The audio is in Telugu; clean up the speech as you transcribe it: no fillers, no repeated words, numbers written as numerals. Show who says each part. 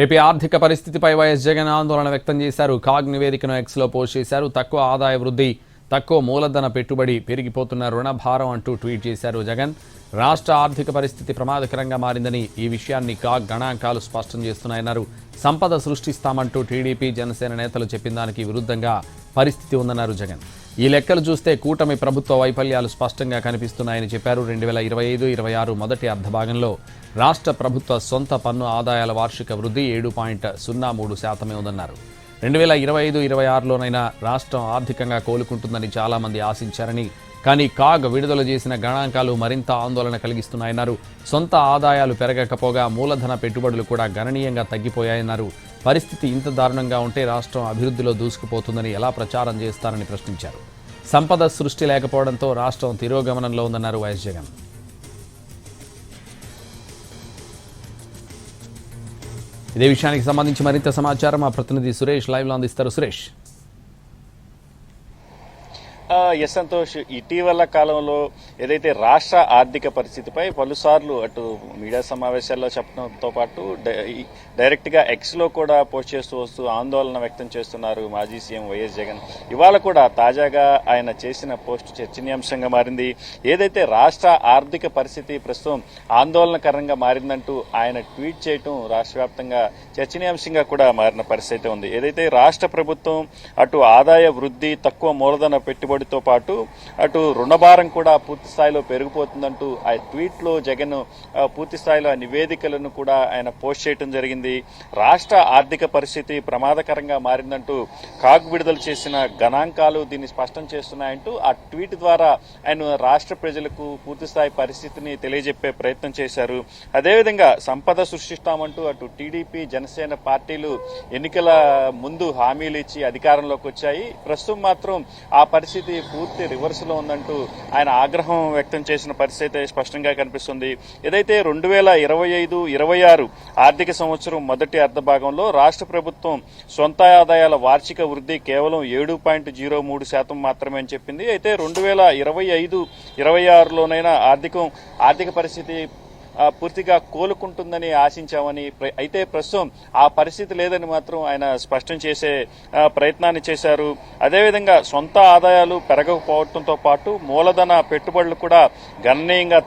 Speaker 1: ఏపీ ఆర్థిక పరిస్థితిపై వైఎస్ జగన్ ఆందోళన వ్యక్తం చేశారు. కాగ్ నివేదికను ఎక్స్లో పోస్ట్ చేశారు. తక్కువ ఆదాయ వృద్ధి, తక్కువ మూలధన పెట్టుబడి, పెరిగిపోతున్న రుణభారం అంటూ ట్వీట్ చేశారు జగన్. రాష్ట్ర ఆర్థిక పరిస్థితి ప్రమాదకరంగా మారిందని, ఈ విషయాన్ని కాగ్ గణాంకాలు స్పష్టం చేస్తున్నాయన్నారు. సంపద సృష్టిస్తామంటూ టీడీపీ, జనసేన నేతలు చెప్పిన దానికి విరుద్ధంగా పరిస్థితి ఉందన్నారు జగన్. ఈ లెక్కలు చూస్తే కూటమి ప్రభుత్వ వైఫల్యాలు స్పష్టంగా కనిపిస్తున్నాయని చెప్పారు. 2025-26 మొదటి అర్ధభాగంలో రాష్ట్ర ప్రభుత్వ సొంత పన్ను ఆదాయాల వార్షిక వృద్ధి 7.03% ఉందన్నారు. 2025-26లోనైనా రాష్ట్రం ఆర్థికంగా కోలుకుంటుందని చాలామంది ఆశించారని, కానీ కాగ్ విడుదల చేసిన గణాంకాలు మరింత ఆందోళన కలిగిస్తున్నాయన్నారు. సొంత ఆదాయాలు పెరగకపోగా మూలధన పెట్టుబడులు కూడా గణనీయంగా తగ్గిపోయాయన్నారు. పరిస్థితి ఇంత దారుణంగా ఉంటే రాష్ట్రం అభివృద్ధిలో దూసుకుపోతుందని ఎలా ప్రచారం చేస్తారని ప్రశ్నించారు. సంపద సృష్టి లేకపోవడంతో రాష్ట్రం తిరోగమనంలో ఉందన్నారు వైఎస్ జగన్. ఇదే విషయానికి సంబంధించి మరింత సమాచారం మా ప్రతినిధి సురేష్ లైవ్లో అందిస్తారు. సురేష్.
Speaker 2: ఎస్ సంతోష్, ఇటీవల కాలంలో ఏదైతే రాష్ట్ర ఆర్థిక పరిస్థితిపై పలుసార్లు అటు మీడియా సమావేశాల్లో చెప్పడంతో పాటు డైరెక్ట్గా ఎక్స్లో కూడా పోస్ట్ చేస్తూ వస్తూ ఆందోళన వ్యక్తం చేస్తున్నారు మాజీ సీఎం వైఎస్ జగన్. ఇవాళ కూడా తాజాగా ఆయన చేసిన పోస్ట్ చర్చనీయాంశంగా మారింది. ఏదైతే రాష్ట్ర ఆర్థిక పరిస్థితి ప్రస్తుతం ఆందోళనకరంగా మారిందంటూ ఆయన ట్వీట్ చేయటం రాష్ట్ర వ్యాప్తంగా చర్చనీయాంశంగా కూడా మారిన పరిస్థితి ఉంది. ఏదైతే రాష్ట్ర ప్రభుత్వం అటు ఆదాయ వృద్ధి, తక్కువ మూలధన పెట్టుబడితో పాటు అటు రుణభారం కూడా పూర్తి స్థాయిలో పెరిగిపోతుందంటూ ఆ ట్వీట్ లో జగన్ పూర్తి స్థాయిలో నివేదికలను కూడా ఆయన పోస్ట్ చేయడం జరిగింది. రాష్ట్ర ఆర్థిక పరిస్థితి ప్రమాదకరంగా మారిందంటూ కాగ్ విడుదల చేసిన గణాంకాలు దీన్ని స్పష్టం చేస్తున్నాయంటూ ఆ ట్వీట్ ద్వారా ఆయన రాష్ట్ర ప్రజలకు పూర్తి స్థాయి పరిస్థితిని తెలియజెప్పే ప్రయత్నం చేశారు. అదేవిధంగా సంపద సృష్టిస్తామంటూ అటు టీడీపీ, జనసేన పార్టీలు ఎన్నికల ముందు హామీలు ఇచ్చి అధికారంలోకి వచ్చాయి. ప్రస్తుతం మాత్రం ఆ పరిస్థితి పూర్తి రివర్స్ లో ఉందంటూ ఆయన ఆగ్రహం వ్యక్తం చేసిన పరిస్థితి స్పష్టంగా కనిపిస్తుంది. ఏదైతే 2025-26 ఆర్థిక సంవత్సరం మొదటి అర్ధభాగంలో రాష్ట్ర ప్రభుత్వం సొంత ఆదాయాల వార్షిక వృద్ధి కేవలం 7.03% మాత్రమే అని చెప్పింది. అయితే 2025-26లోనైనా ఆర్థిక పరిస్థితి పూర్తిగా కోలుకుంటుందని ఆశించామని, అయితే ప్రస్తుతం ఆ పరిస్థితి లేదని మాత్రం ఆయన స్పష్టం చేసే ప్రయత్నాన్ని చేశారు. అదేవిధంగా సొంత ఆదాయాలు పెరగకపోవడంతో పాటు మూలధన పెట్టుబడులు కూడా గణనీయంగా